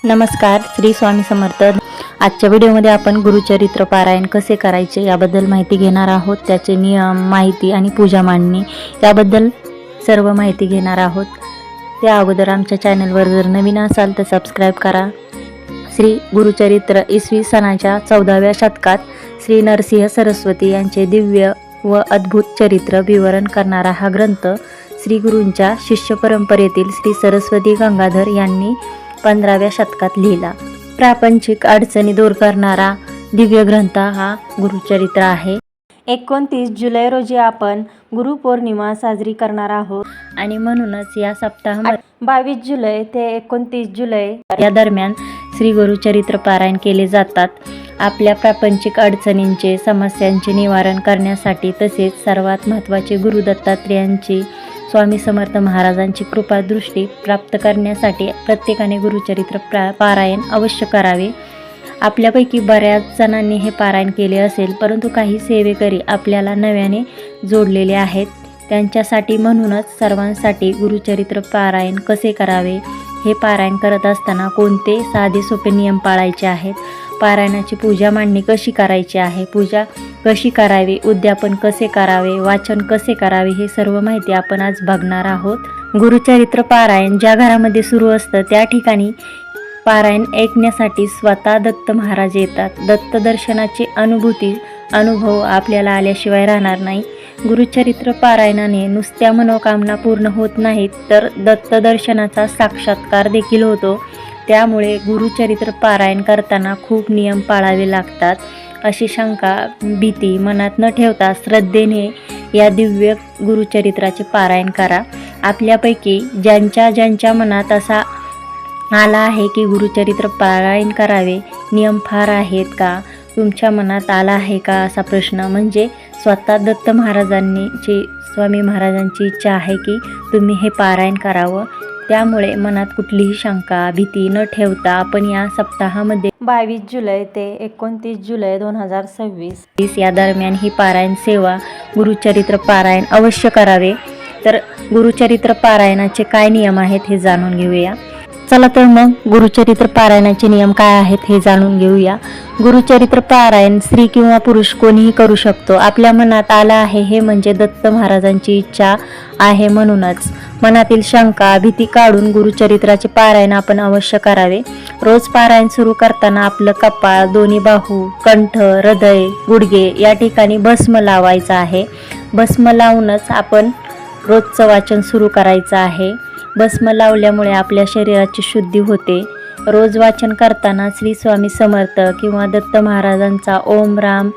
नमस्कार, श्री स्वामी समर्थ। आजच्या व्हिडिओमध्ये आपण गुरुचरित्र पारायण कसे करायचे याबद्दल माहिती घेणार आहोत। त्याचे नियम, माहिती आणि पूजा मांडणी याबद्दल सर्व माहिती घेणार आहोत। त्या अगोदर आमच्या चॅनलवर जर नवीन असाल तर सबस्क्राईब करा। श्री गुरुचरित्र इसवी सनाच्या 14व्या शतकात श्री नरसिंह सरस्वती यांचे दिव्य व अद्भुत चरित्र विवरण करणारा हा ग्रंथ श्री गुरूंच्या शिष्य परंपरेतील श्री सरस्वती गंगाधर यांनी 15व्या शतकात लिहिला। प्रापंचिक अडचणी दूर करणारा दिव्य ग्रंथ हा गुरुचरित्र आहे। 29 जुलै रोजी आपण गुरुपौर्णिमा साजरी करणार आहोत आणि म्हणूनच या सप्ताहामध्ये 22 जुलै ते 29 जुलै या दरम्यान श्री गुरुचरित्र पारायण केले जातात। आपल्या प्रापंचिक अडचणींचे, समस्यांचे निवारण करण्यासाठी तसेच सर्वात महत्त्वाचे गुरु दत्तात्रेयांची, स्वामी समर्थ महाराजांची कृपादृष्टी प्राप्त करण्यासाठी प्रत्येकाने गुरुचरित्र पारायण अवश्य करावे। आपल्यापैकी बऱ्याच जणांनी हे पारायण केले असेल, परंतु काही सेवेकरी आपल्याला नव्याने जोडलेले आहेत। त्यांच्यासाठी म्हणूनच सर्वांसाठी गुरुचरित्र पारायण कसे करावे, हे पारायण करत असताना कोणते साधे सोपे नियम पाळायचे आहेत, पारायणाची पूजा मांडणी कशी करायची आहे, पूजा कशी करावी, उद्यापन कसे करावे, वाचन कसे करावे, हे सर्व माहिती आपण आज बघणार आहोत। गुरुचरित्र पारायण ज्या घरामध्ये सुरू असतं त्या ठिकाणी पारायण ऐकण्यासाठी स्वतः दत्त महाराज येतात। दत्त दर्शनाची अनुभव आपल्याला आल्याशिवाय राहणार नाही। गुरुचरित्र पारायणाने नुसत्या मनोकामना पूर्ण होत नाहीत, तर दत्त दर्शनाचा साक्षात्कार देखील होतो। त्यामुळे गुरुचरित्र पारायण करताना खूप नियम पाळावे लागतात, अशी शंका, भीती मनात न ठेवता श्रद्धेने या दिव्य गुरुचरित्राचे पारायण करा। आपल्यापैकी ज्यांच्या मनात असा आला आहे की गुरुचरित्र पारायण करावे, नियम फार आहेत का, तुमच्या मनात आला आहे का असा प्रश्न, म्हणजे स्वतः दत्त महाराजांची, स्वामी महाराजांची इच्छा आहे की तुम्ही हे पारायण करावं। त्यामुळे मनात कुठलीही शंका, भीती न ठेवता आपण या सप्ताहामध्ये 22 जुलै ते 29 जुलै 2026 या दरम्यान ही पारायण सेवा गुरुचरित्र पारायण अवश्य करावे। तर गुरुचरित्र पारायणाचे काय नियम आहेत हे जाणून घेऊया। चला तर मग गुरुचरित्र पारायणाचे नियम काय आहेत हे जाणून घेऊया। गुरुचरित्र पारायण स्त्री किंवा पुरुष कोणीही करू शकतो। आपल्या मनात आलं आहे हे म्हणजे दत्त महाराजांची इच्छा आहे, म्हणूनच मनातील शंका, भीती काढून गुरुचरित्राचे पारायण आपण अवश्य करावे। रोज पारायण सुरू करताना आपलं कपाळ, दोन्ही बाहू, कंठ, हृदय, गुडघे या ठिकाणी भस्म लावायचं आहे। भस्म लावूनच आपण रोजचं वाचन सुरू करायचं आहे। भस्म लावल्यामुळे आपल्या शरीराची शुद्धी होते। रोज वाचन करताना श्री स्वामी समर्थ किंवा दत्त महाराजांचा ओम राम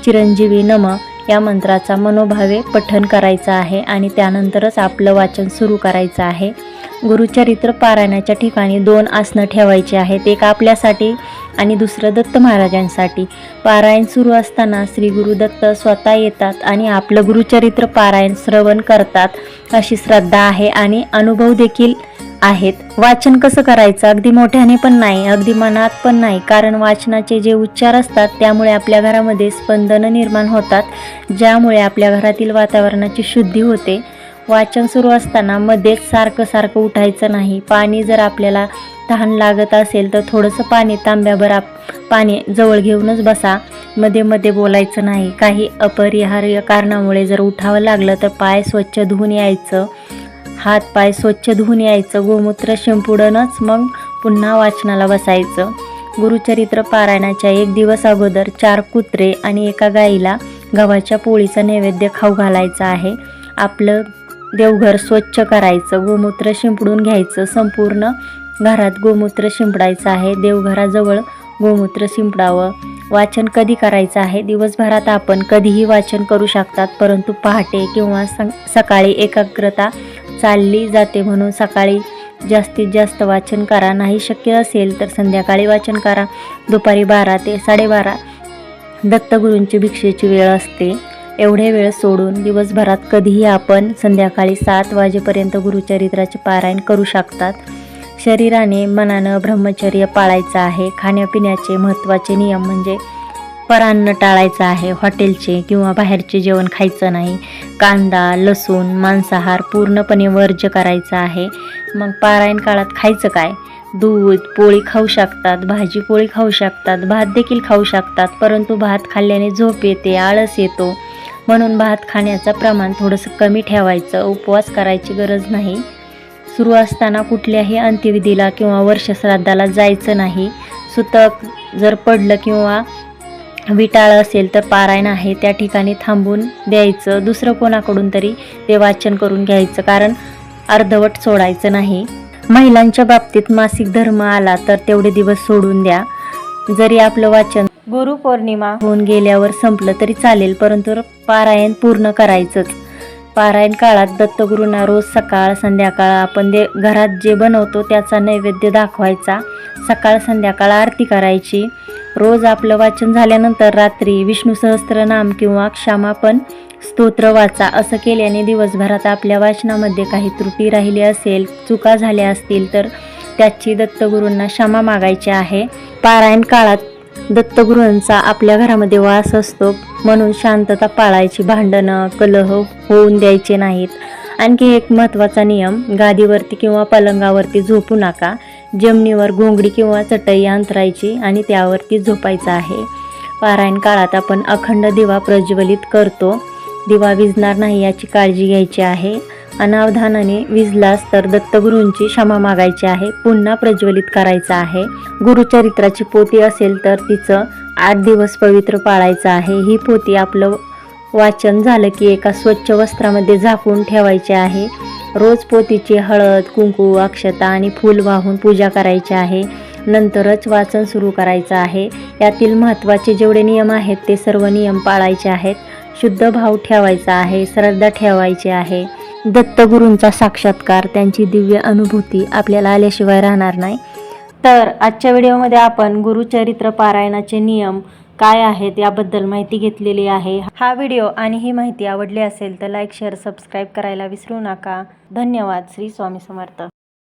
चिरंजीवी नम या मंत्राचा मनोभावे पठण करायचं आहे आणि त्यानंतरच आपलं वाचन सुरू करायचं आहे। गुरुचरित्र पारायणाच्या ठिकाणी 2 आसनं ठेवायची आहेत, एक आपल्यासाठी आणि दुसरं दत्त महाराजांसाठी। पारायण सुरू असताना श्री गुरुदत्त स्वतः येतात आणि आपलं गुरुचरित्र पारायण श्रवण करतात, अशी श्रद्धा आहे आणि अनुभव देखील आहेत। वाचन कसं करायचं, अगदी मोठ्याने पण नाही, अगदी मनात पण नाही, कारण वाचनाचे जे उच्चार असतात त्यामुळे आपल्या घरामध्ये स्पंदनं निर्माण होतात, ज्यामुळे आपल्या घरातील वातावरणाची शुद्धी होते। वाचन सुरू असताना मध्येच सारखं उठायचं नाही। पाणी जर आपल्याला तहान लागत असेल तर थोडंसं पाणी, तांब्याभर पाणी जवळ घेऊनच बसा, मध्ये बोलायचं नाही। काही अपरिहार्य कारणामुळे जर उठावं लागलं तर पाय स्वच्छ धुवून यायचं, हात पाय स्वच्छ धुवून यायचं, गोमूत्र शिंपडूनच मग पुन्हा वाचनाला बसायचं। गुरुचरित्र पारायणाच्या 1 दिवस अगोदर 4 कुत्रे आणि 1 गाईला गव्हाच्या पोळीचा नैवेद्य खाऊ घालायचा आहे। आपलं देवघर स्वच्छ करायचं, गोमूत्र शिंपडून घ्यायचं, संपूर्ण घरात गोमूत्र शिंपडायचं आहे, देवघराजवळ गोमूत्र शिंपडावं। वाचन कधी करायचं आहे, दिवसभरात आपण कधीही वाचन करू शकतात, परंतु पहाटे किंवा सकाळी एकाग्रता चालली जाते, म्हणून सकाळी जास्तीत जास्त वाचन करा। नाही शक्य असेल तर संध्याकाळी वाचन करा। दुपारी 12 ते 12:30 दत्तगुरूंची भिक्षेची वेळ असते, एवढे वेळ सोडून दिवसभरात कधीही आपण संध्याकाळी 7 वाजेपर्यंत गुरुचरित्राचे पारायण करू शकतात। शरीराने, मनानं ब्रह्मचर्य पाळायचं आहे। खाण्यापिण्याचे महत्त्वाचे नियम म्हणजे परान्न टाळायचं आहे, हॉटेलचे किंवा बाहेरचे जेवण खायचं नाही, कांदा, लसूण, मांसाहार पूर्णपणे वर्ज्य करायचा आहे। मग पारायण काळात खायचं काय, दूध पोळी खाऊ शकतात, भाजी पोळी खाऊ शकतात, भात देखील खाऊ शकतात. परंतु भात खाल्ल्याने झोप येते, आळस येतो, म्हणून भात खाण्याचं प्रमाण थोडंसं कमी ठेवायचं. उपवास करायची गरज नाही. सुरू असताना कुठल्याही अंत्यविधीला किंवा वर्षश्राद्धाला जायचं नाही. सुतक जर पडलं किंवा विटाळ असेल तर पारायण आहे त्या ठिकाणी थांबून द्यायचं. दुसरं कोणाकडून तरी ते वाचन करून घ्यायचं, कारण अर्धवट सोडायचं नाही. महिलांच्या बाबतीत मासिक धर्म आला तर तेवढे दिवस सोडून द्या. जरी आपलं वाचन गुरुपौर्णिमा होऊन गेल्यावर संपलं तरी चालेल, परंतु पारायण पूर्ण करायचंच. पारायण काळात दत्तगुरूंना रोज सकाळ संध्याकाळ आपण घरात जे बनवतो त्याचा नैवेद्य दाखवायचा. सकाळ संध्याकाळ आरती करायची. रोज आपलं वाचन झाल्यानंतर रात्री विष्णू सहस्त्रनाम किंवा क्षमापण स्तोत्र वाचा. असं केल्याने दिवसभरात आपल्या वाचनामध्ये काही त्रुटी राहिली असेल, चुका झाल्या असतील तर त्याची दत्तगुरूंना क्षमा मागायची आहे. पारायण काळात दत्तगुरूंचा आपल्या घरामध्ये वास असतो, म्हणून शांतता पाळायची. भांडणं कलह होऊन द्यायचे नाहीत. आणखी एक महत्त्वाचा नियम, गादीवरती किंवा पलंगावरती झोपू नका. जमिनीवर घोंगडी किंवा चटई अंथरायची आणि त्यावरती झोपायचं आहे. पारायण काळात आपण अखंड दिवा प्रज्वलित करतो. दिवा विझणार नाही याची काळजी घ्यायची आहे. अनावधानाने विझलास तर दत्तगुरूंची क्षमा मागायची आहे. पुन्हा प्रज्वलित करायचं आहे. गुरुचरित्राची पोथी असेल तर तिचं 8 दिवस पवित्र पाळायचं आहे. ही पोथी आपलं वाचन झालं की एका स्वच्छ वस्त्रामध्ये झाकून ठेवायचे आहे. रोज पोथीची हळद, कुंकू, अक्षता आणि फूल वाहून पूजा करायची आहे. नंतरच वाचन सुरू करायचं आहे. यातील महत्त्वाचे जेवढे नियम आहेत ते सर्व नियम पाळायचे आहेत. शुद्ध भाव ठेवायचा आहे, श्रद्धा ठेवायची आहे. दत्तगुरूंचा साक्षात्कार, त्यांची दिव्य अनुभूती आपल्याला आल्याशिवाय राहणार नाही. तर आजच्या व्हिडिओमध्ये आपण गुरुचरित्र पारायणाचे नियम काय आहेत याबद्दल माहिती घेतलेली आहे. हा व्हिडिओ आणि ही माहिती आवडली असेल तर लाईक, शेअर, सबस्क्राईब करायला विसरू नका. धन्यवाद. श्री स्वामी समर्थ.